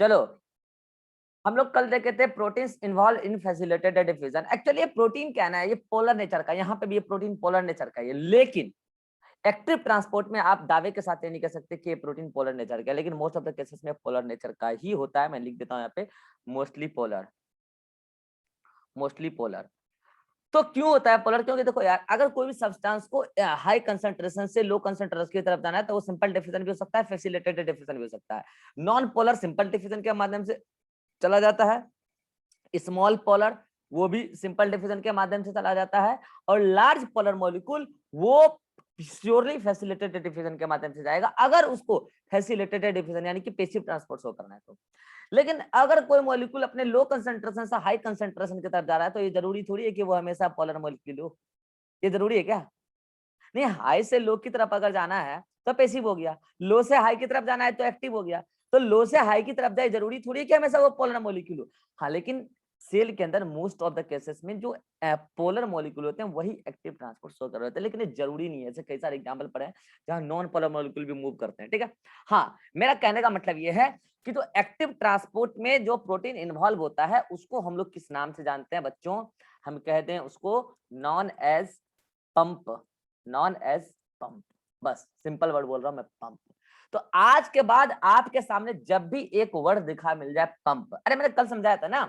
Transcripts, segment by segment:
चलो हम लोग कल देखे थे proteins involve in facilitated diffusion. Actually ये प्रोटीन क्या है, ये पोलर नेचर का, यहाँ पे भी ये प्रोटीन पोलर नेचर का है, लेकिन एक्टिव ट्रांसपोर्ट में आप दावे के साथ ये नहीं कह सकते कि ये प्रोटीन पोलर नेचर का है, लेकिन मोस्ट ऑफ द केसेस में पोलर नेचर का ही होता है। मैं लिख देता हूँ यहाँ पे मोस्टली पोलर, मोस्टली पोलर। तो क्यों होता है पोलर? क्योंकि देखो यार, अगर कोई भी सब्सटेंस को हाई कंसंट्रेशन से लो कंसंट्रेशन की तरफ जाना है तो वो सिंपल डिफ्यूजन भी हो सकता है, फैसिलिटेटेड डिफ्यूजन भी हो सकता है। नॉन पोलर सिंपल डिफ्यूजन के माध्यम से चला जाता है, स्मॉल पोलर वो भी सिंपल डिफ्यूजन के माध्यम से चला जाता है, और लार्ज पोलर मॉलिक्यूल वो प्योरली फैसिलिटेटेड डिफ्यूजन के माध्यम से जाएगा, अगर उसको फैसिलिटेटेड डिफ्यूजन यानी कि पैसिव ट्रांसपोर्ट शो करना है तो। लेकिन अगर कोई मॉलिक्यूल अपने लो कंसंट्रेशन से हाई कंसंट्रेशन की तरफ जा रहा है तो ये जरूरी थोड़ी है कि वो हमेशा पोलर मॉलिक्यूल हो, ये जरूरी है क्या? नहीं, हाई से लो की तरफ अगर जाना है तो पैसिव हो गया, लो से हाई की तरफ जाना है तो एक्टिव हो गया। तो लो से हाई की तरफ जाए जरूरी थोड़ी है कि हमेशा वो पोलर मॉलिक्यूल हो। हाँ, लेकिन सेल के अंदर मोस्ट ऑफ द केसेस में जो पोलर मॉलिक्यूल होते हैं वही एक्टिव ट्रांसपोर्ट शो कर रहे होते हैं, लेकिन ये जरूरी नहीं है। ऐसे कई सारे एग्जांपल पड़े हैं जहां नॉन पोलर मॉलिक्यूल भी मूव करते हैं, ठीक है। हाँ, मेरा कहने का मतलब ये है कि जो एक्टिव ट्रांसपोर्ट में जो प्रोटीन इन्वॉल्व होता है उसको हम लोग किस नाम से जानते हैं बच्चों? हम कहते हैं उसको non age pump, non age pump. बस सिंपल वर्ड बोल रहा हूं मैं, पंप। तो आज के बाद आपके सामने जब भी एक वर्ड दिखा मिल जाए पंप, अरे मैंने कल समझाया था ना,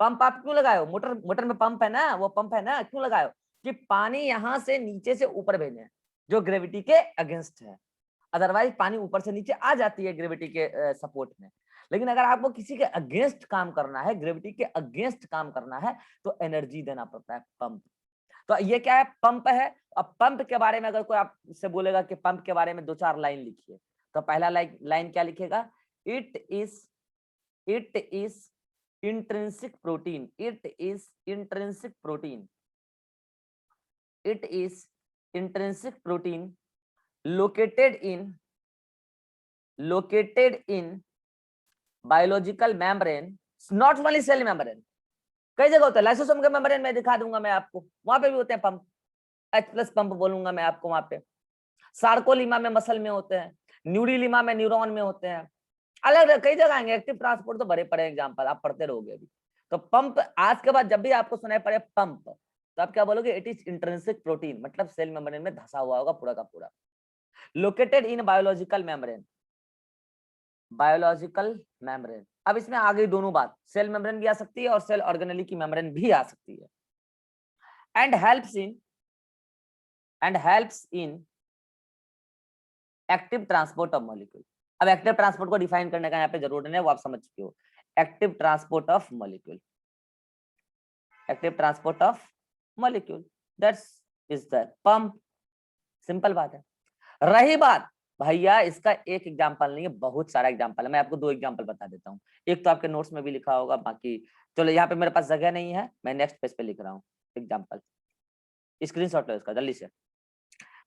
पंप आप क्यों लगाए हो? मोटर, मोटर में पंप है ना, वो पंप है ना, क्यों लगाए हो? कि पानी यहां से नीचे से ऊपर भेजे, जो ग्रेविटी के अगेंस्ट है। अदरवाइज पानी ऊपर से नीचे आ जाती है ग्रेविटी के सपोर्ट में। लेकिन अगर आपको किसी के अगेंस्ट काम करना है, ग्रेविटी के अगेंस्ट काम करना है, तो एनर्जी देना पड़ता है, पंप। तो ये क्या है? पंप है। अब पंप के बारे में अगर कोई आपसे बोलेगा कि पंप के बारे में दो चार लाइन लिखिए, तो पहला लाइन क्या लिखेगा? It is intrinsic protein, it is intrinsic protein, it is intrinsic protein located in biological membrane, not only cell membrane, कई जगह होता है। लाइसोसोम के मेम्ब्रेन में दिखा दूंगा मैं आपको, वहां पे भी होते हैं पंप, H+ पंप बोलूंगा मैं आपको वहां पे। सार्कोलीमा में मसल में होते हैं, न्यूरीलीमा में न्यूरॉन में होते हैं, अलग अलग कई जगह आएंगे। एक्टिव ट्रांसपोर्ट तो भरे पड़े एग्जाम्पल, आप पढ़ते रहोगे अभी। तो पंप आज के बाद जब भी आपको सुनाई पड़े पंप, तो आप क्या बोलोगे? इट इज इंट्रिंसिक प्रोटीन, मतलब सेल मेम्ब्रेन में धसा हुआ होगा पूरा का पूरा। Located in biological membrane, biological membrane. अब इसमें आ गई दोनों बात, सेल मेम्ब्रेन भी आ सकती है और सेल ऑर्गेनेली की मेम्ब्रेन भी आ सकती है। And helps in active transport of molecule. अब एक्टिव ट्रांसपोर्ट को डिफाइन करने का यहाँ पे जरूरत नहीं है, वो आप समझ चुके हो। Active transport of molecule, active transport of molecule, that's is the pump. Simple बात है। रही बात भैया, इसका एक एग्जांपल नहीं है, बहुत सारा एग्जांपल है। मैं आपको दो एग्जांपल बता देता हूँ, एक तो आपके नोट्स में भी लिखा होगा, बाकी चलो यहाँ पे मेरे पास जगह नहीं है, मैं नेक्स्ट पेज पे लिख रहा हूँ एग्जांपल। स्क्रीनशॉट लो इसका जल्दी से,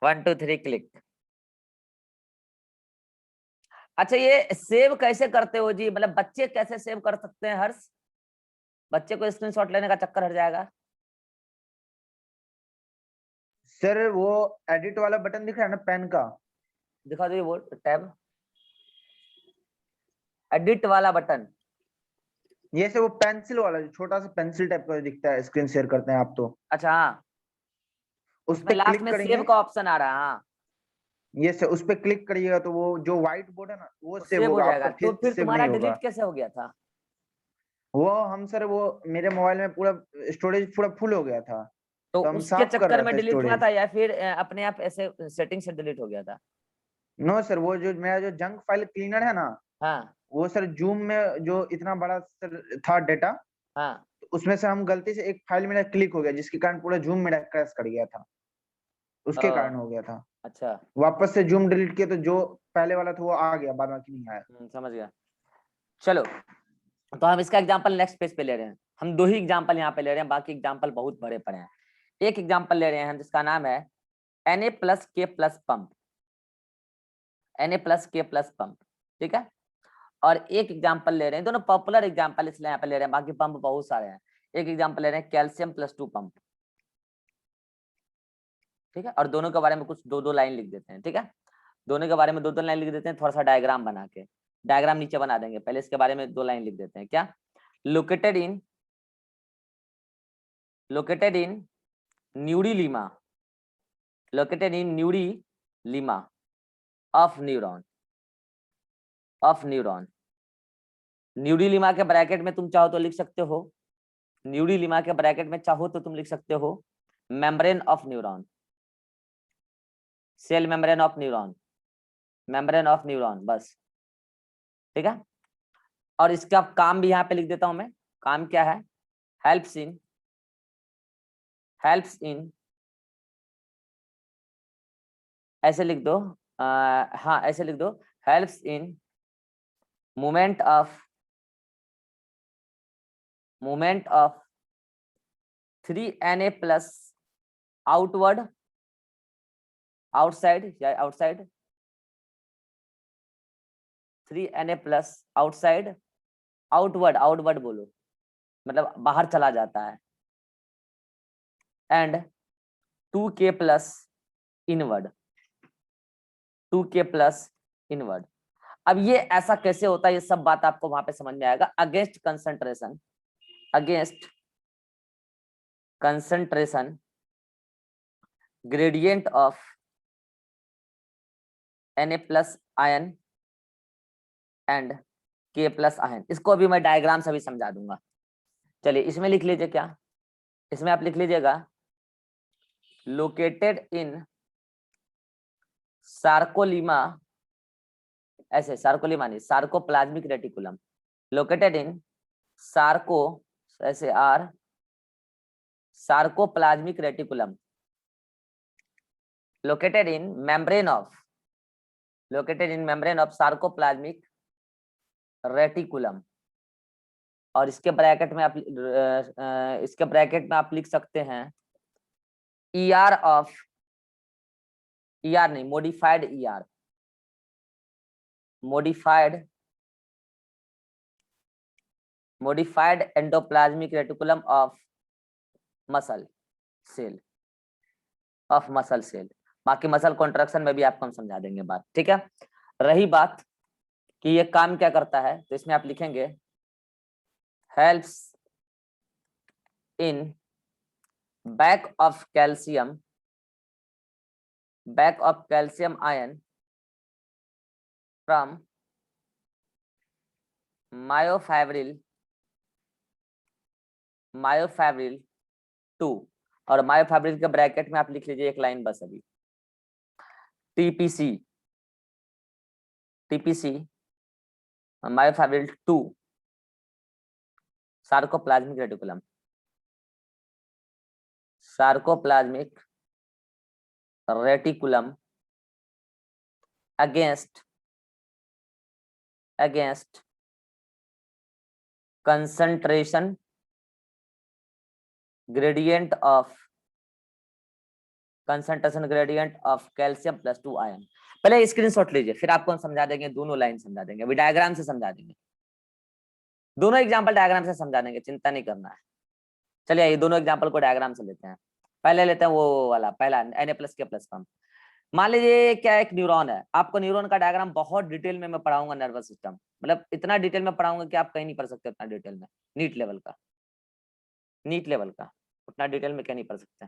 1 2 3 क्लिक। अच्छा, ये सेव कैसे करते हो जी? मतलब बच्चे कैसे सेव कर सकते हैं हर्ष? बच्चे को स्क्रीनशॉट लेने का चक्कर हट जाएगा। सर वो एडिट वाला बटन दिख रहा है ना पेन का, दिखा दो ये वो टैब, एडिट वाला बटन। ये से वो पेंसिल वाला जो छोटा सा पेंसिल टाइप का दिखता है, स्क्रीन शेयर करते हैं आप तो अच्छा हाँ, उस उसमें पे लास्ट क्लिक में करेंगे। सेव का ऑप्शन आ रहा है। हाँ, ये से उस पे क्लिक करिएगा तो वो जो व्हाइट बोर्ड है ना वो तो सेव सेव हो होगा, जाएगा। आपका तो फिर फिर सेव तुम्हारा नहीं होगा। डिलीट कैसे हो गया था? वो हम सर वो मेरे मोबाइल में पूरा स्टोरेज पूरा फुल हो गया था, तो तो हम उसके साफ कर चक्कर रहे में थे डिलीट हुआ स्टोरेज। था या फिर अपने आप ऐसे सेटिंग से डिलीट हो गया था? नो सर, वो जो मेरा जो जंक फाइल क्लीनर है ना, हाँ वो सर जूम में जो इतना बड़ा सर था डेटा, हाँ। उसमें से हम गलती से एक फाइल मेरा क्लिक हो गया, जिसके कारण पूरा जूम मेरा क्रैश कर गया था, उसके ओ, कारण हो गया था। अच्छा। वापस से जूम डिलीट किया तो जो पहले वाला था वो आ गया, बाद बाकी नहीं आया। समझ गया। चलो, तो हम इसका एग्जांपल नेक्स्ट पेज पे ले रहे हैं। हम दो ही एग्जांपल यहाँ पे ले रहे हैं, बाकी एग्जांपल बहुत बड़े पड़े हैं। एक एग्जांपल ले रहे हैं हम जिसका नाम है Na+K+ पंप, Na+K+ पंप, ठीक है। और एक एग्जांपल ले रहे हैं, दोनों पॉपुलर एग्जांपल इसलिए यहाँ पे ले रहे हैं, बाकी पंप बहुत सारे हैं। एक एग्जांपल ले रहे हैं Ca+2 पंप, ठीक है। और दोनों के बारे में कुछ दो दो लाइन लिख देते हैं, ठीक है। दोनों के बारे में दो दो लाइन लिख देते हैं, थोड़ा सा डायग्राम बना के। डायग्राम नीचे बना देंगे, पहले इसके बारे में 2 लाइन लिख देते हैं। क्या? Located in neurilemma of neuron neurilemma के ब्रैकेट में तुम चाहो तो लिख सकते हो, न्यूडी लीमा के ब्रैकेट में चाहो तो तुम लिख सकते हो membrane of neuron, cell membrane of neuron, बस। ठीक है, और इसका काम भी यहाँ पे लिख देता हूं मैं। काम क्या है? हेल्प्स इन ऐसे लिख दो, हाँ ऐसे लिख दो, helps in movement of 3Na plus outside 3Na plus outward बोलो, मतलब बाहर चला जाता है, एंड 2K प्लस इनवर्ड। अब ये ऐसा कैसे होता है, ये सब बात आपको वहां पे समझ में आएगा। Against concentration gradient of Na plus ion and K plus ion, इसको अभी मैं डायग्राम से भी समझा दूंगा। चलिए इसमें लिख लीजिए, क्या इसमें आप लिख लीजिएगा, लोकेटेड इन सार्कोलीमा, ऐसे सार्कोलीमा नहीं, सार्कोप्लाज्मिक रेटिकुलम, लोकेटेड इन ऐसे sarcoplasmic reticulum, located in membrane of sarcoplasmic reticulum. और इसके ब्रैकेट में आप लिख सकते हैं modified endoplasmic reticulum of muscle cell. बाकी मसल कॉन्ट्रैक्शन में भी आपको हम समझा देंगे बात। ठीक है, रही बात कि ये काम क्या करता है, तो इसमें आप लिखेंगे helps in back of calcium ion from myofibril to, और मायोफैब्रिल के ब्रैकेट में आप लिख लीजिए एक लाइन बस अभी, TPC myofibril to sarcoplasmic reticulum against concentration gradient of calcium plus 2 ion. पहले स्क्रीनशॉट लीजिए, फिर आपको हम समझा देंगे, दोनों लाइन समझा देंगे, अभी डायग्राम से समझा देंगे, दोनों एग्जांपल डायग्राम से समझा देंगे, चिंता नहीं करना है। चलिए ये दोनों एग्जांपल को डायग्राम से लेते हैं। पहले लेते हैं वो वाला, पहला Na+K+ फॉर्म। मान लीजिए क्या एक न्यूरॉन है, आपको न्यूरॉन का डायग्राम बहुत डिटेल में मैं पढ़ाऊंगा, नर्वस सिस्टम, मतलब इतना डिटेल में पढ़ाऊंगा कि आप कहीं नहीं पढ़ सकते उतना डिटेल में, नीट लेवल का उतना डिटेल में क्या नहीं पढ़ सकते।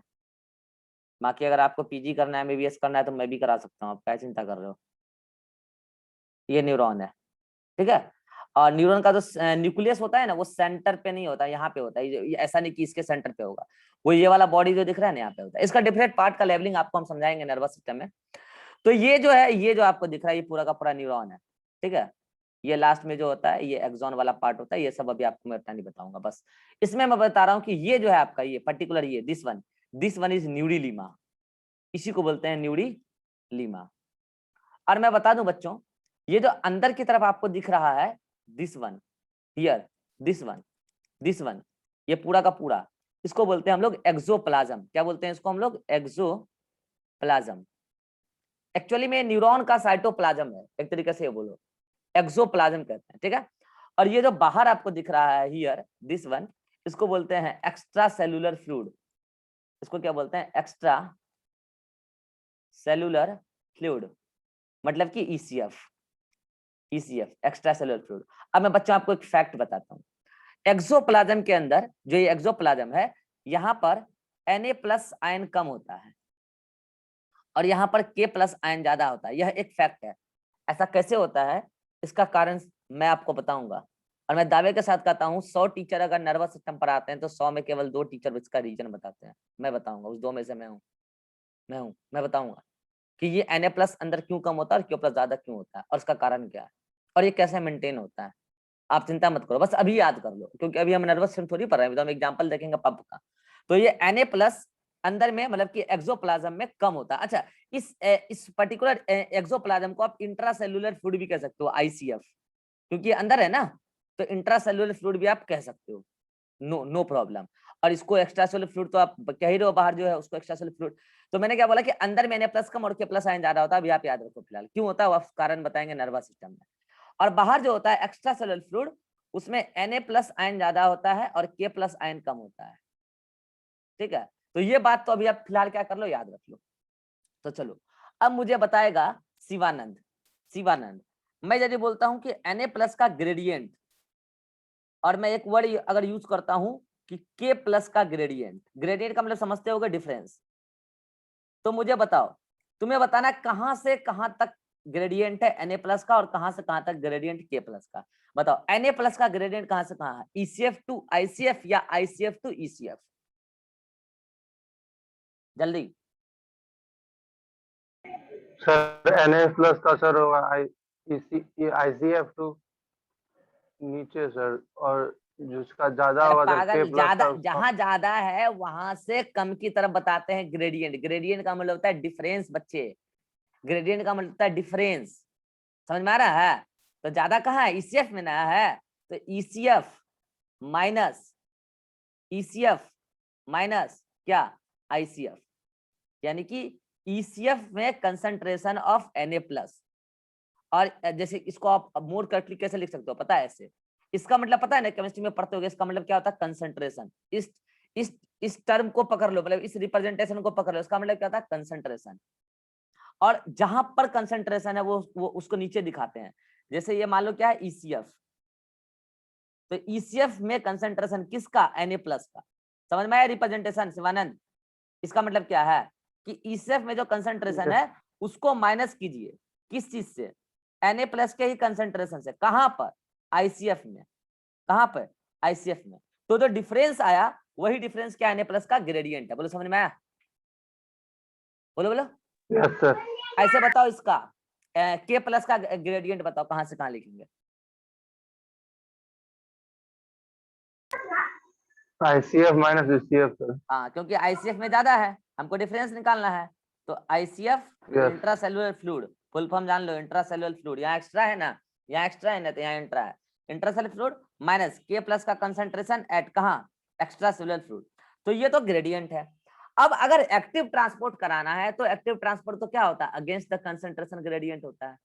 बाकी अगर आपको पीजी करना है, MBBS करना है, तो मैं भी करा सकता हूँ, आप क्या चिंता कर रहे हो। ये न्यूरॉन है, ठीक है, और न्यूरॉन का जो न्यूक्लियस होता है ना, वो सेंटर पे नहीं होता, यहाँ पे होता है, ये ऐसा नहीं कि इसके सेंटर पे होगा, वो ये वाला बॉडी जो दिख रहा है ना यहाँ पे होता है। इसका डिफरेंट पार्ट का लेवलिंग आपको हम समझाएंगे नर्वस सिस्टम में। तो ये जो है, ये जो आपको दिख रहा है, ये पूरा का पूरा न्यूरॉन है, ठीक है। ये लास्ट में जो होता है, ये एक्सॉन वाला पार्ट होता है, ये सब अभी आपको मैं इतना नहीं बताऊंगा, बस इसमें मैं बता रहा हूँ कि ये जो है आपका, ये पर्टिकुलर, ये this one is Nyudi Lima, इसी को बोलते हैं न्यूडी लीमा। और मैं बता दूं बच्चों, ये जो अंदर की तरफ आपको दिख रहा है, this one here, this one, ये पूरा का पूरा, इसको बोलते हैं हम लोग एक्सोप्लाज्म। क्या बोलते हैं इसको हम लोग? एक्सोप्लाज्म। एक्चुअली में न्यूरॉन का साइटोप्लाज्म है, एक तरीके से ये बोलो, एक्सोप्लाज्म कहते हैं, ठीक है। और ये जो बाहर आपको दिख रहा है हियर, दिस वन, इसको बोलते हैं एक्स्ट्रा सेलुलर फ्लूइड। इसको क्या बोलते हैं? एक्स्ट्रा सेलुलर फ्लूइड, मतलब कि ECF। ECF extra cellular fluid. अब मैं बच्चों आपको एक फैक्ट बताता हूँ, एक्सोप्लाज्म के अंदर जो ये एक्सोप्लाज्म है, यहाँ पर Na+ आयन कम होता है और यहाँ पर K+ आयन ज्यादा होता है। यह एक फैक्ट है। ऐसा कैसे होता है, इसका कारण मैं आपको बताऊंगा और मैं दावे के साथ कहता हूँ 100 टीचर अगर नर्वस सिस्टम पर आते हैं तो 100 में केवल 2 टीचर इसका रीजन बताते हैं। मैं बताऊंगा, उस 2 में से मैं बताऊंगा कि ये Na+ अंदर क्यों कम होता है और Q+ ज्यादा क्यों होता है और इसका कारण क्या है और ये कैसे मेंटेन होता है। आप चिंता मत करो, बस अभी याद कर लो, क्योंकि अभी हम नर्वस सिस्टम थोड़ी पढ़ रहे हैं, तो हम एग्जांपल देखेंगे पंप का। तो ये Na+ अंदर में मतलब कि एक्सोप्लाज्म में कम होता है। अच्छा, इस पर्टिकुलर एक्सोप्लाज्म को आप इंट्रासेल्युलर फ्लूइड भी कह सकते हो, ICF, क्योंकि अंदर है ना, तो इंट्रासेल्युलर फ्लूइड भी आप कह सकते हो, नो प्रॉब्लम। और इसको एक्स्ट्रासेल्युलर फ्लूइड तो आप कह ही रहे हो, बाहर जो है उसको एक्स्ट्रासेल्युलर फ्लूइड। तो मैंने क्या बोला कि अंदर में Na+ कम और K+ आयन ज्यादा होता है, अभी आप याद रखो फिलहाल क्यों होता है, वो कारण बताएंगे नर्वस सिस्टम में। और बाहर जो होता है एक्स्ट्रासेल्युलर फ्लूइड, उसमें Na+ आयन ज्यादा होता है और K+ आयन कम होता है। ठीक है, तो ये बात तो अभी आप फिलहाल क्या कर लो, याद रख लो। तो चलो, अब मुझे बताएगा शिवानंद, मैं यदि बोलता हूं कि Na+ का ग्रेडियंट और मैं एक वर्ड अगर यूज करता हूं कि K+ का ग्रेडियंट का मतलब समझते होगे डिफरेंस, तो मुझे बताओ, तुम्हें बताना कहां से कहां तक ग्रेडियंट है Na+ का और कहां से कहां तक ग्रेडियंट K+ का। बताओ Na+ का ग्रेडियंट कहां से कहां है, ECF to ICF या ICF to ECF, जल्दी। सर Na+ का सर होगा ICF टू नीचे सर, और जिसका ज्यादा अरे होगा सर पागल, K+ ज्यादा का उसका। जहां ज्यादा है वहां से कम की तरफ बताते हैं ग्रेडियंट का मतलब होता है डिफरेंस बच्चे, ग्रेडियंट का मतलब होता है डिफरेंस, समझ में आ रहा है। तो ज्यादा कहाँ है, ECF में ना है, तो ECF माइनस क्या, ICF, यानी कि ECF में कंसंट्रेशन ऑफ Na+। और जैसे इसको आप मोर करके कैसे लिख सकते हो पता है, ऐसे, इसका मतलब पता है ना, केमिस्ट्री में पढ़ते होगे, इसका मतलब क्या होता है कंसंट्रेशन। इस टर्म को पकड़ लो, मतलब इस रिप्रेजेंटेशन को पकड़ लो, इसका मतलब क्या होता है कंसंट्रेशन। और जहां पर कंसंट्रेशन है वो उसको नीचे दिखाते हैं। जैसे ये मान लो क्या है ECF, तो ECF में कंसंट्रेशन किसका, Na+ का। समझ में आया रिप्रेजेंटेशन शिवानंद। इसका मतलब क्या है कि ECF में जो कंसंट्रेशन है उसको माइनस कीजिए किस चीज से, Na+ के ही कंसंट्रेशन से। कहां पर, ICF में। कहां पर, ICF में। तो जो डिफरेंस आया वही डिफरेंस क्या Na+ का ग्रेडियंट है। बोलो समझ में आया, बोलो बोलो। Yes sir. ऐसे बताओ इसका K+ का ग्रेडियंट बताओ, कहां से कहां लिखेंगे। ICF minus ECF sir. हाँ, क्योंकि ICF में ज्यादा है, हमको डिफरेंस निकालना है। तो ICF yes intracellular fluid, full form जान लो, इंट्रासेल्युलर फ्लूइड, यहाँ एक्स्ट्रा है ना, यहाँ एक्स्ट्रा है ना, तो यहाँ इंट्रा है। इंट्रासेल्युलर फ्लूइड माइनस K+ का कंसंट्रेशन एट कहाँ, एक्स्ट्रा सेल्युलर फ्लूइड। तो ये तो ग्रेडियंट है। अब अगर एक्टिव ट्रांसपोर्ट कराना है तो एक्टिव ट्रांसपोर्ट तो क्या होता है, अगेंस्ट द कंसंट्रेशन ग्रेडियंट होता है।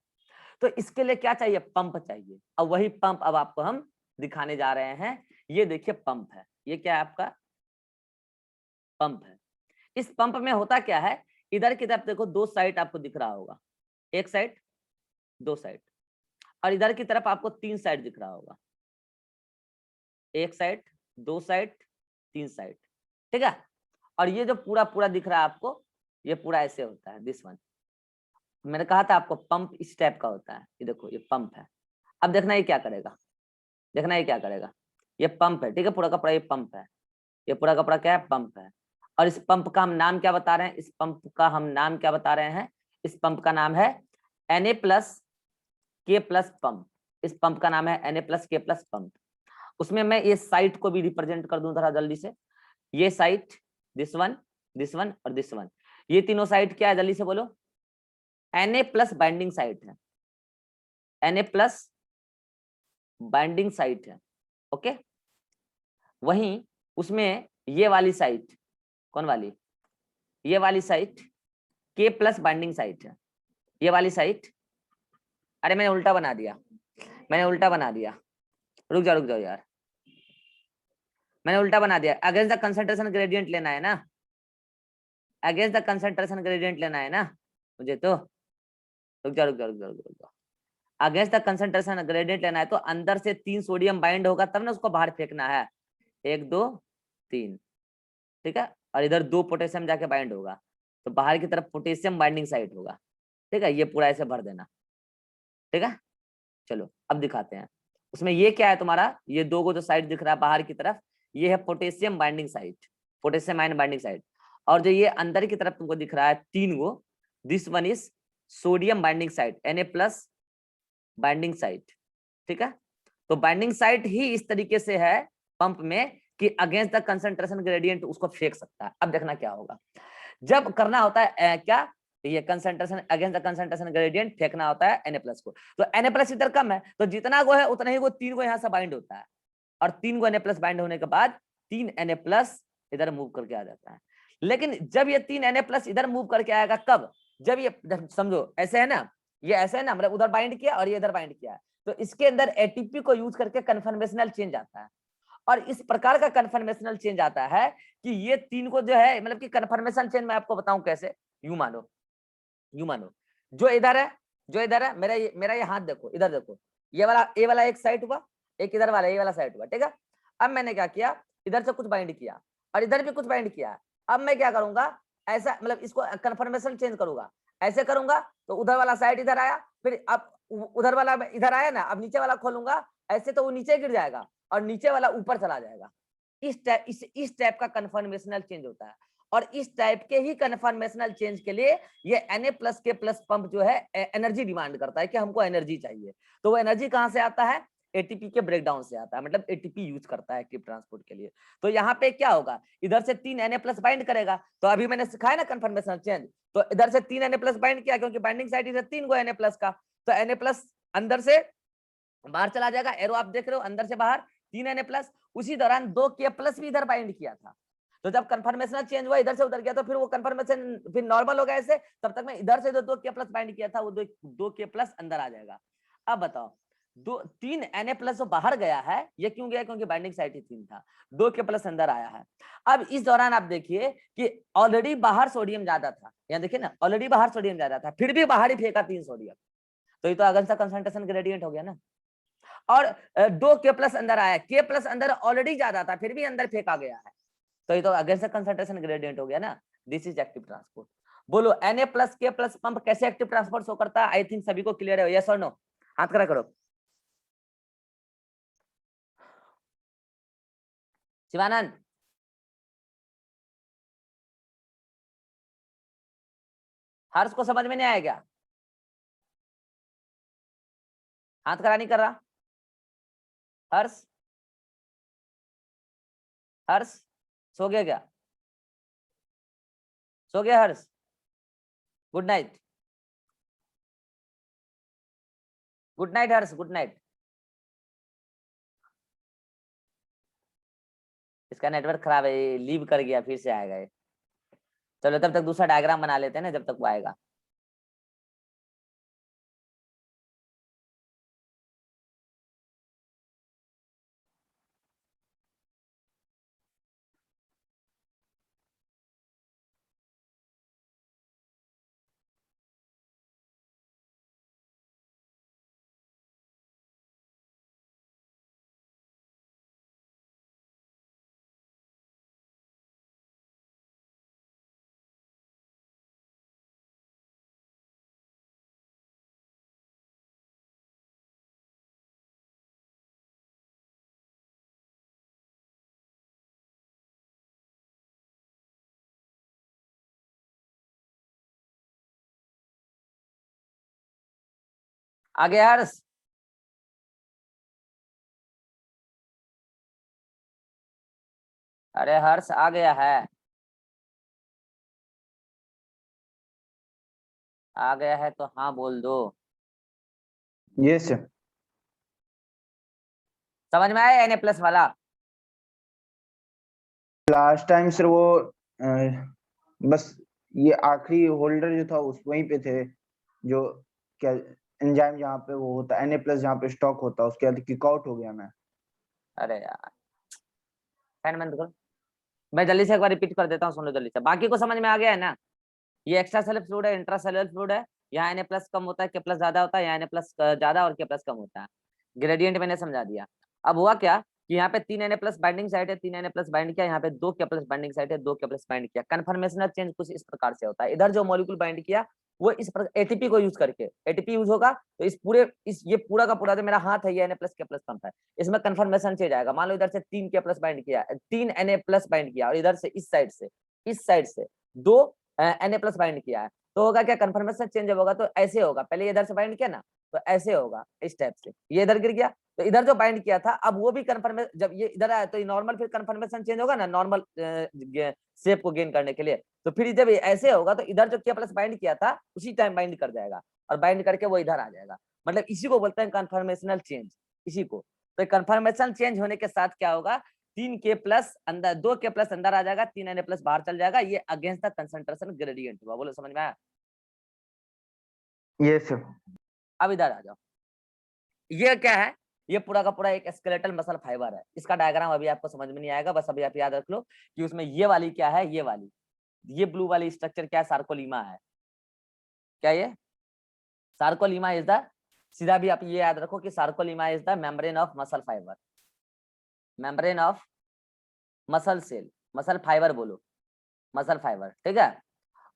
तो इसके लिए क्या चाहिए, पंप चाहिए। अब वही पंप अब आपको हम दिखाने जा रहे हैं। ये देखिए पंप है, ये क्या है आपका पंप है। इस पंप में होता क्या है, इधर की तरफ देखो 2 साइड आपको दिख रहा होगा, एक साइड 2 साइड, और इधर की तरफ आपको 3 साइड दिख रहा होगा, एक साइड 2 साइड 3 साइड, ठीक है। और ये जो पूरा पूरा दिख रहा है आपको, ये पूरा ऐसे होता है, दिस वन। मैंने कहा था आपको पंप इस टाइप का होता है, ये देखो ये पंप है। अब देखना ये क्या करेगा, देखना ये क्या करेगा, ये पंप है, ठीक है, पूरा का पूरा ये पंप है, ये पूरा का पूरा क्या है, पंप है। और इस पंप का हम नाम क्या बता रहे हैं, इस पंप का हम नाम क्या बता रहे हैं, इस पंप का नाम है Na+ K+ पंप। इस पंप का नाम है Na+ K+ पंप। उसमें मैं ये साइट को भी रिप्रेजेंट कर दूं जरा जल्दी से। ये साइट, दिस वन और दिस वन, ये तीनों साइट क्या है, जल्दी से बोलो, Na+ बाइंडिंग साइट है, Na+ बाइंडिंग साइट है, ओके। वहीं उसमें ये वाली साइट, कौन वाली, ये वाली साइट K+ बाइंडिंग साइट है, ये वाली साइट, अरे मैंने उल्टा बना दिया, मैंने उल्टा बना दिया, रुक जाओ यार, मैंने उल्टा बना दिया। अगेंस्ट द कंसंट्रेशन ग्रेडियंट लेना है ना, अगेंस्ट द कंसंट्रेशन ग्रेडियंट लेना है ना मुझे, तो रुक जाओ। अगेंस्ट द कंसंट्रेशन ग्रेडियंट लेना है तो अंदर से 3 सोडियम बाइंड होगा तब ना उसको बाहर फेंकना है, 1 2 3, ठीक है, और इधर 2 पोटेशियम जाके बाइंड होगा तो बाहर की तरफ पोटेशियम बाइंडिंग साइट होगा, ठीक है, ये पूरा ऐसे भर देना, ठीक है। चलो अब दिखाते हैं उसमें ये क्या है तुम्हारा, ये 2 को जो साइड दिख रहा है बाहर की तरफ, ये है potassium binding site, potassium ion binding site, और जो ये अंदर की तरफ तुमको दिख रहा है 3 go, this one is sodium binding site, Na+ binding site, ठीक है। तो बाइंडिंग साइट ही इस तरीके से है पंप में कि अगेंस्ट द कंसंट्रेशन ग्रेडियंट उसको फेंक सकता है। अब देखना क्या होगा जब करना होता है क्या, ये concentration against the concentration gradient फेंकना होता है Na+ को, तो Na+ इधर कम है तो जितना गो है उतना ही वो 3 गो यहाँ से बाइंड होता है, और 3 गो Na+ बाइंड होने के बाद 3 Na+ इधर मूव करके आ जाता है। लेकिन जब ये 3 Na+ इधर मूव करके आएगा कब, जब ये समझो ऐसे है ना, ये ऐसे है ना, मतलब उधर बाइंड किया और ये इधर बाइंड किया, तो इसके अंदर एटीपी को यूज करके कन्फर्मेशनल चेंज आता है, और इस प्रकार का कन्फर्मेशनल चेंज आता है कि ये 3 को जो है, मतलब कि कन्फर्मेशन चेंज मैं आपको बताऊं कैसे, यूं मानो जो इधर है, मेरा ये हाथ देखो, इधर देखो, ये वाला ए वाला एक साइड हुआ, एक इधर वाला ये वाला साइड हुआ, ठीक है। अब मैंने क्या किया, इधर से कुछ बाइंड किया और इधर भी कुछ बाइंड किया, अब मैं क्या करूंगा, ऐसा मतलब इसको कन्फर्मेशन चेंज करूंगा, ऐसे करूंगा तो उधर वाला साइड इधर आया, फिर अब उधर वाला इधर आया ना, अब नीचे वाला खोलूंगा ऐसे तो वो नीचे गिर जाएगा और नीचे वाला ऊपर चला जाएगा। इस टाइप का कन्फर्मेशनल चेंज होता है, और इस टाइप के ही कन्फर्मेशनल चेंज के लिए ये Na+ के प्लस पंप जो है एनर्जी डिमांड करता है कि हमको एनर्जी चाहिए, तो वो एनर्जी कहाँ से आता है, एटीपी के ब्रेकडाउन से आता है, मतलब एटीपी यूज करता है एक्टिव ट्रांसपोर्ट के लिए। तो यहाँ पे क्या होगा, इधर से 3 Na+ बाइंड करेगा, तो अभी मैंने सिखाया ना कन्फर्मेशनल चेंज, तो इधर से 3 Na+ बाइंड किया क्योंकि बाइंडिंग साइड इधर 3 गो Na+ का, तो Na+ अंदर से बाहर चला जाएगा, एरो आप देख रहे हो अंदर से बाहर 3 Na+, उसी दौरान 2 K+ भी इधर बाइंड किया था, तो जब कन्फर्मेशनल चेंज हुआ इधर से उधर गया तो फिर वो कन्फर्मेशन फिर नॉर्मल हो गया ऐसे, तब तक मैं इधर से जो 2 K+ बाइंड किया था वो 2 K+ अंदर आ जाएगा। अब बताओ 3 Na+ जो बाहर गया है ये क्यों गया, क्योंकि बाइंडिंग साइट ही 3 था, 2 K+ अंदर आया है। अब इस दौरान आप देखिए कि ऑलरेडी बाहर सोडियम ज्यादा था, यहाँ देखिए ना ऑलरेडी बाहर सोडियम ज्यादा था, फिर भी बाहर ही फेंका 3 सोडियम, तो ये तो अगेंस्ट द कंसंट्रेशन ग्रेडियंट हो गया ना। और 2 K+ अंदर आया, K+ अंदर ऑलरेडी ज्यादा था फिर भी अंदर फेंका गया है, तो ये तो अगेंस्ट द कंसंट्रेशन ग्रेडियंट हो गया ना। This is active transport. बोलो Na+ K+ पंप कैसे एक्टिव ट्रांसपोर्ट शो करता है, आई थिंक सभी को क्लियर है, यस और नो, हाथ खड़ा करो। शिवानंद, हर्ष को समझ में नहीं आया क्या, हाथ खड़ा नहीं कर रहा, हर्ष हर्ष सो गया क्या, सो गया हर्ष, गुड नाइट, गुड नाइट हर्ष, गुड नाइट। इसका नेटवर्क खराब है, लीव कर गया, फिर से आएगा ये। चलो तब तक दूसरा डायग्राम बना लेते हैं ना जब तक वो आएगा। आ गया हर्ष, अरे हर्ष आ गया है, आ गया है तो हाँ बोल दो। यस समझ में आया Na+ वाला, लास्ट टाइम सर वो बस ये आखिरी होल्डर जो था उस वहीं पे थे, जो क्या एंजाइम जहाँ पे वो होता है Na+ जहाँ पे स्टॉक होता है उसके बाद किक आउट हो गया मैं। अरे यार फैन बंद करो, मैं जल्दी से एक बार रिपीट कर देता हूँ, सुन लो जल्दी से, बाकी को समझ में आ गया है ना। ये एक्स्ट्रा सेलुलर फ्लूइड है, इंट्रा सेलुलर फ्लूइड है, यहाँ Na प्लस कम होता है, K प्लस ज्यादा होता है, यहाँ Na प्लस ज्यादा और K प्लस कम होता है। ग्रेडियंट मैंने समझा दिया। अब हुआ क्या कि यहाँ पे 3 Na प्लस बाइंडिंग साइट है, 3 Na प्लस बाइंड किया, यहाँ पे 2 K प्लस बाइंडिंग साइट है, 2 K प्लस बाइंड किया। कन्फर्मेशनल चेंज कुछ इस प्रकार से होता है। इधर जो मॉलिक्यूल बाइंड किया वो इस प्रकार एटीपी को यूज करके, एटीपी यूज होगा तो ये पूरा का पूरा जो मेरा हाथ है ये Na plus K plus pump है, इसमें कन्फर्मेशन चेंज आएगा। मान लो इधर से 3 K प्लस बाइंड किया, 3 Na प्लस बाइंड किया और इधर से इस साइड से 2 Na प्लस बाइंड किया है, तो होगा क्या कन्फर्मेशन चेंज होगा तो ऐसे होगा। पहले इधर से बाइंड किया ना तो ऐसे होगा, इस टाइप से। ये इधर गिर गया तो इधर जो बाइंड किया था अब वो भी कन्फर्मेशन, जब ये इधर आया तो ये नॉर्मल फिर कन्फर्मेशन चेंज होगा ना नॉर्मल शेप को गेन करने के लिए। तो फिर जब ऐसे होगा तो इधर जो K प्लस बाइंड किया था उसी टाइम बाइंड कर जाएगा और बाइंड करके वो इधर आ जाएगा। मतलब इसी को बोलते हैं कन्फर्मेशनल चेंज, इसी को। तो कन्फर्मेशन चेंज होने के साथ क्या होगा, 3K प्लस अंदर, 2K प्लस अंदर आ जाएगा, 3 Na प्लस बाहर चल जाएगा। ये अगेंस्ट द कंसंट्रेशन ग्रेडियंट हुआ। बोलो समझ में आया? Yes sir. अब इधर आ जाओ, ये क्या है, ये पूरा का पूरा एक स्केलेटल मसल फाइबर है। इसका डायग्राम अभी आपको समझ में नहीं आएगा, बस अभी आप याद रख लो कि उसमें ये वाली क्या है, ये ब्लू वाली स्ट्रक्चर क्या है, सार्कोलीमा है। क्या ये सार्कोलीमा इज द, सीधा भी आप ये याद रखो कि sarcolemma is the membrane of muscle fibre, membrane of muscle cell, muscle fibre बोलो, मसल फाइबर, ठीक है।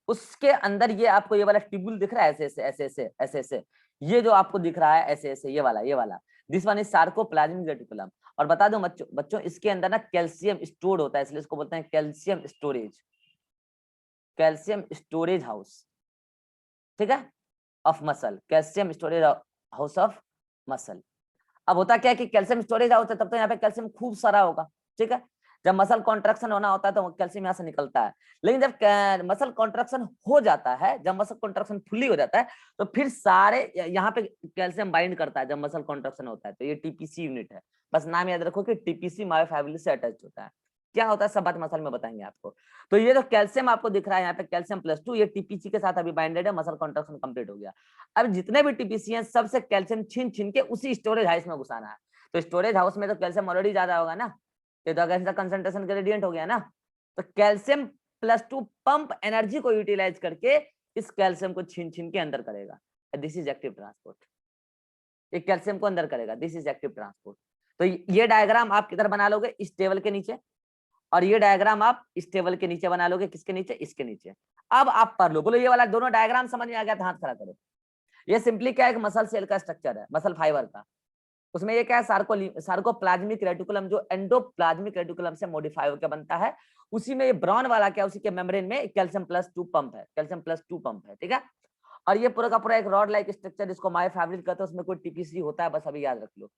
उसके अंदर ये आपको ये वाला ट्यूबुल दिख रहा है, ऐसे, ये जो आपको दिख रहा है ऐसे, ये वाला this one is sarcoplasmic reticulum. और बता दो बच्चों इसके अंदर ना कैल्शियम स्टोर्ड होता है, इसलिए इसको बोलते हैं कैल्शियम स्टोरेज हाउस, ठीक है, of muscle, calcium storage house of muscle. अब होता क्या है कि कैल्शियम स्टोरेज हाउस है तब तो यहाँ पे कैल्शियम खूब सारा होगा, ठीक है। जब मसल कॉन्ट्रैक्शन होना होता है तो कैल्शियम यहाँ से निकलता है, लेकिन जब मसल कॉन्ट्रैक्शन हो जाता है, जब मसल कॉन्ट्रैक्शन फुल्ली हो जाता है तो फिर सारे यहाँ पे कैल्शियम बाइंड करता है। जब मसल कॉन्ट्रैक्शन होता है तो ये टीपीसी यूनिट है, बस नाम याद रखो कि टीपीसी मायोफाइब्रिल से अटैच होता है। क्या होता है सब बात मसल में बताएंगे आपको। तो ये जो कैल्शियम आपको दिख रहा है यहाँ पे कैल्शियम +2, ये टीपीसी के साथ अभी बाइंडेड है, मसल कॉन्ट्रैक्शन कंप्लीट हो गया। अब जितने भी टीपीसी हैं सबसे कैल्शियम छीन के उसी स्टोरेज हाउस में घुसाना है। तो स्टोरेज हाउस में तो कैल्शियम ऑलरेडी ज्यादा होगा ना, तो अगेंस्ट द कंसंट्रेशन ग्रेडियंट हो गया ना। तो कैल्शियम +2 पंप एनर्जी को यूटिलाइज करके इस कैल्शियम को छीन के अंदर करेगा, दिस इज एक्टिव ट्रांसपोर्ट। ये कैल्शियम को अंदर करेगा, दिस इज एक्टिव ट्रांसपोर्ट। तो ये डायग्राम आप किधर बना लोगे, इस टेबल के नीचे, और ये डायग्राम आप इस टेबल के नीचे बना लोगे, किसके नीचे, इसके नीचे। अब आप पढ़ लो, बोलो ये वाला दोनों डायग्राम समझ में आ गया तो हाथ खड़ा करो। ये सिंपली क्या है, एक मसल सेल का स्ट्रक्चर है, मसल फाइबर का। उसमें ये क्या है, सार्कोप्लाज्मिक रेटिकुलम, जो एंडोप्लाज्मिक रेटिकुलम से मॉडिफाई होकर बनता है। उसी में ये ब्राउन वाला क्या, उसी के मेम्ब्रेन में कैल्शियम +2 पंप है, कैल्शियम +2 पंप है, ठीक है। और ये पूरा का पूरा एक रॉड लाइक स्ट्रक्चर, जिसको मायोफाइब्रिल कहते हैं, उसमें कोई टीपीसी होता है, बस अभी याद रख लो।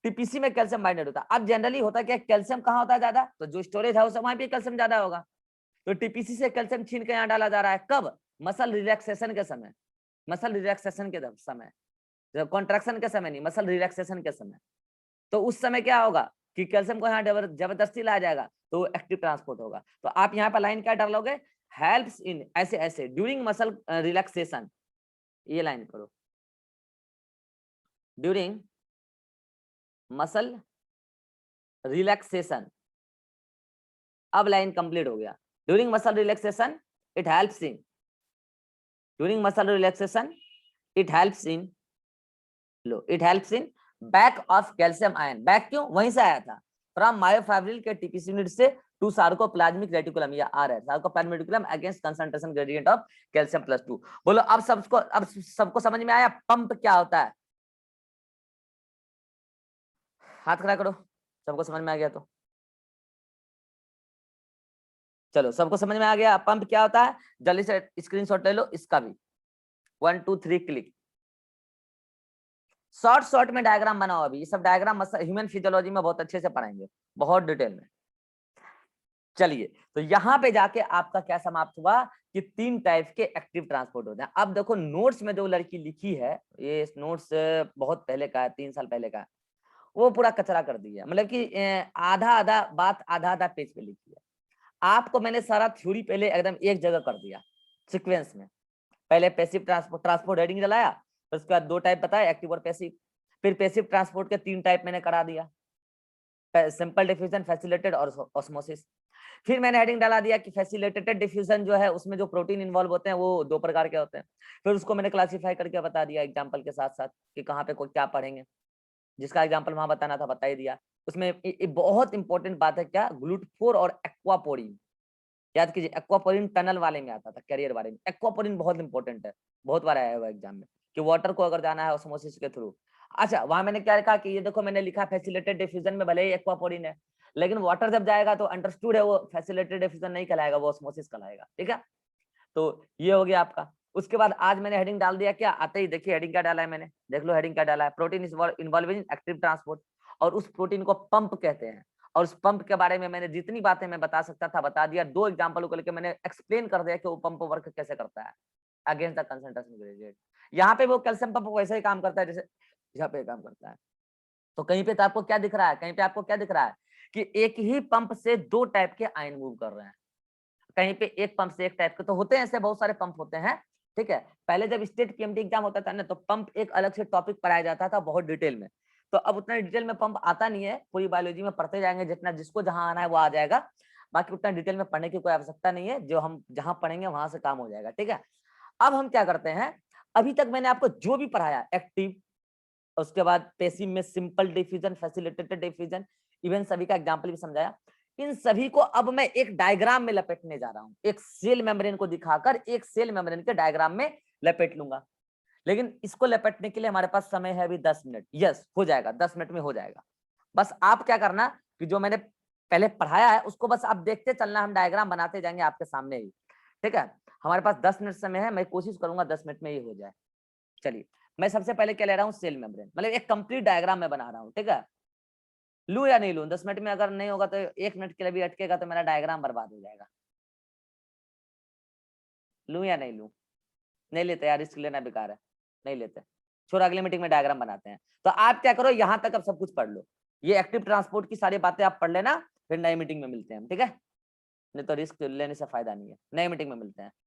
टीपीसी में कैल्शियम बाइंडेड होता है। अब जनरली होता है क्या, कैल्शियम कहाँ होता है ज्यादा, तो जो स्टोरेज हाउस है वहां पे कैल्शियम ज्यादा होगा। तो टीपीसी से कैल्शियम छीन के यहाँ डाला जा रहा है, कब, मसल रिलैक्सेशन के समय, मसल रिलैक्सेशन के समय, कॉन्ट्रैक्शन के समय नहीं, मसल रिलैक्सेशन के समय। तो उस समय क्या होगा कि कैल्शियम को यहाँ जबरदस्ती लाया जाएगा तो एक्टिव ट्रांसपोर्ट होगा। तो आप यहाँ पर लाइन क्या डालोगे, हेल्प्स इन, ऐसे ड्यूरिंग मसल रिलैक्सेशन, ये लाइन करो, ड्यूरिंग मसल रिलैक्सेशन। अब लाइन कंप्लीट हो गया, during muscle relaxation it helps in, during muscle relaxation it helps in, low it helps in back of calcium ion. Back क्यों, वहीं से आया था, फ्रॉम मायोफाइब्रिल के टीपीसी यूनिट से टू सार्कोप्लाज्मिक रेटिकुलम, ये आ रहा है sarcoplasmic reticulum against concentration gradient of calcium +2। बोलो अब सबको समझ में आया पंप क्या होता है, हाथ खड़ा करो, सबको समझ में आ गया तो। चलो सबको समझ में आ गया पंप क्या होता है, जल्दी से स्क्रीनशॉट ले लो इसका भी, 1 2 3 क्लिक। शॉर्ट में डायग्राम बनाओ, अभी ये सब डायग्राम ह्यूमन फिजियोलॉजी में बहुत अच्छे से पढ़ाएंगे, बहुत डिटेल में। चलिए तो यहाँ पे जाके आपका क्या समाप्त हुआ कि 3 टाइप के एक्टिव ट्रांसपोर्ट होते हैं। अब देखो नोट्स में जो लड़की लिखी है, ये नोट्स बहुत पहले का है, 3 साल पहले का है, वो पूरा कचरा कर दिया, मतलब कि आधा बात आधा पेज पे लिखी है। आपको मैंने सारा थ्योरी पहले एकदम एक जगह कर दिया सीक्वेंस में। पहले पैसिव ट्रांसपोर्ट हेडिंग चलाया, फिर उसके बाद 2 टाइप बताया, एक्टिव और पैसिव। फिर पैसिव ट्रांसपोर्ट के 3 टाइप मैंने करा दिया, सिंपल डिफ्यूजन, फैसिलिटेटेड और ऑस्मोसिस। फिर मैंने हेडिंग डाला दिया कि फैसिलिटेटेड डिफ्यूजन जो है उसमें जो प्रोटीन इन्वॉल्व होते हैं वो 2 प्रकार के होते हैं। फिर उसको मैंने क्लासिफाई करके बता दिया एग्जांपल के साथ साथ कि कहाँ पे क्या पढ़ेंगे, जिसका एग्जांपल वहां बताना था बता ही दिया। उसमें बहुत इंपॉर्टेंट बात है क्या, ग्लूटाथोर और एक्वापोरिन। याद कीजिए, एक्वापोरिन टनल वाले में आता था, कैरियर वाले में। एक्वापोरिन बहुत इंपॉर्टेंट है, बहुत बार आया हुआ एग्जाम में कि वाटर को अगर जाना है ऑस्मोसिस के थ्रू। अच्छा, वहां मैंने क्या लिखा कि ये देखो मैंने लिखा फैसिलिटेटेड डिफ्यूजन में भले ही एक्वापोरिन है, लेकिन वाटर जब जाएगा तो अंडरस्टूड है वो फैसिलिटेटेड डिफ्यूजन नहीं कहलाएगा, वो ऑस्मोसिस कहलाएगा। ठीक है, तो ये हो गया आपका। उसके बाद आज मैंने हेडिंग डाल दिया, क्या आते ही देखिए हेडिंग क्या डाला है मैंने, देख लो हेडिंग क्या डाला है, protein involving in active transport. और उस प्रोटीन को पंप कहते हैं, और उस पंप के बारे में मैंने जितनी बातें मैं बता सकता था बता दिया। 2 एग्जांपल को लेकर मैंने एक्सप्लेन कर दिया कि वो पंप वर्क कैसे करता है अगेंस्ट द कंसंट्रेशन ग्रेडिएंट। यहाँ पे वो कैल्शियम पंप वैसे ही काम करता है जैसे यहाँ पे काम करता है। तो कहीं पे तो आपको क्या दिख रहा है, कहीं पे आपको क्या दिख रहा है कि एक ही पंप से 2 टाइप के आयन मूव कर रहे हैं। कहीं पे एक पंप से एक टाइप के तो होते हैं, ऐसे बहुत सारे पंप होते हैं। ठीक है, पहले जब स्टेट पीएमटी एग्जाम होता था ना तो पंप एक अलग से टॉपिक पढ़ाया जाता था बहुत डिटेल में। तो अब उतना डिटेल में पंप आता नहीं है, पूरी बायोलॉजी में पढ़ते जाएंगे, जितना जिसको जहां आना है वो आ जाएगा। बाकी उतना डिटेल में पढ़ने की कोई आवश्यकता नहीं है, जो हम जहां पढ़ेंगे वहां से काम हो जाएगा। ठीक है, अब हम क्या करते हैं, अभी तक मैंने आपको जो भी पढ़ाया एक्टिव, उसके बाद पैसिव में simple diffusion, facilitated diffusion, even सभी का एग्जांपल भी समझाया। इन सभी को अब मैं एक डायग्राम में लपेटने जा रहा हूं, एक सेल मेम्ब्रेन को दिखाकर एक सेल मेम्ब्रेन के डायग्राम में लपेट लूंगा। लेकिन इसको लपेटने के लिए हमारे पास समय है अभी 10 मिनट। यस, हो जाएगा, 10 मिनट में हो जाएगा। बस आप क्या करना कि जो मैंने पहले पढ़ाया है उसको बस आप देखते चलना, हम डायग्राम बनाते जाएंगे आपके सामने ही। ठीक है, हमारे पास 10 मिनट समय है, मैं कोशिश करूंगा 10 मिनट में ये हो जाए। चलिए, मैं सबसे पहले क्या ले रहा हूँ, सेल मेम्ब्रेन, मतलब एक कंप्लीट डायग्राम मैं बना रहा हूँ। ठीक है, लू या नहीं लू, 10 मिनट में अगर नहीं होगा तो 1 मिनट के लिए भी अटकेगा तो मेरा डायग्राम बर्बाद हो जाएगा। लू या नहीं लू, नहीं लेते यार, रिस्क लेना बेकार है, नहीं लेते, छोड़, अगली मीटिंग में डायग्राम बनाते हैं। तो आप क्या करो, यहाँ तक अब सब कुछ पढ़ लो, ये एक्टिव ट्रांसपोर्ट की सारी बातें आप पढ़ लेना, फिर नई मीटिंग में मिलते हैं हम। ठीक है, नहीं तो रिस्क लेने से फायदा नहीं है, नई मीटिंग में मिलते हैं।